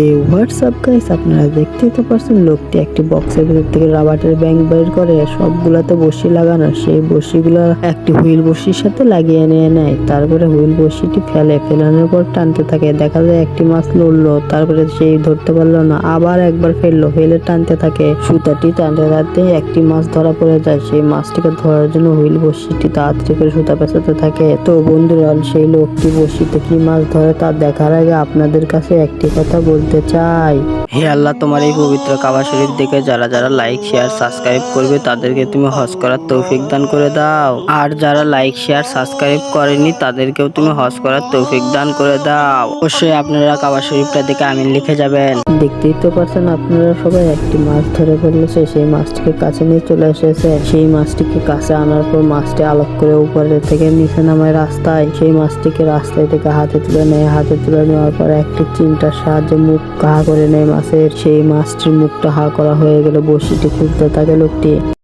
এই WhatsApp guys, আপনারা দেখতেই তো পারছেন লোকটি একটি বক্সের ভিতর থেকে রাবারের ব্যাংক বের করে সবগুলাতে বসি লাগানো, সেই বসিগুলা একটি হুইল বসির সাথে লাগিয়ে নিয়ে নেয়। তারপরে হুইল বসিটি ফেলানোর পর টানতে থাকে। দেখা যায় একটি মাছ লড়লো, তারপরে সেই ধরতে পারলো না, আবার একবার ফেলে টানতে থাকে। সুতাটি টানতে টানতে একটি মাছ ধরা পড়ে যায়। সেই মাছটিকে ধরার জন্য হুইল বসিটি তাড়াতাড়ি করে সুতা পেঁচাতে থাকে। তো বন্ধুরা, সেই লোকটি বসিতে কি মাছ ধরে তা দেখার আগে আপনাদের কাছে একটি কথা বলতে চাই। হে আল্লাহ, তোমার এই পবিত্র কাবা শরীফ দেখে যারা যারা লাইক শেয়ার সাবস্ক্রাইব করবে তাদেরকে তুমি হজ করার তৌফিক দান করে দাও। আর যারা লাইক শেয়ার সাবস্ক্রাইব করেনি তাদেরকেও তুমি হজ করার তৌফিক দান করে দাও। অবশ্যই আপনারা কাবা শরীফটা দেখে আমিন লিখে যাবেন। দেখতেই তো পারছেন আপনারা সবাই, একটি মাছ ধরে ফেলেছে। সেই মাছটিকে কাছে নিয়ে চলে এসেছে। সেই মাছটিকে কাছে আনার পর মাছটি আলোক করে উপরে থেকে নিচে নামায় রাস্তায়। সেই মাছটিকে রাস্তায় থেকে হাতে তুলে নেয়। হাতে তুলে নেওয়ার পর একটি চিমটার সাহায্যে মুখ হা করে নেয় মাছের। সেই মাছটির মুখটা হা করা হয়ে গেলে বড়শিটি খুলতে থাকে লোকটি।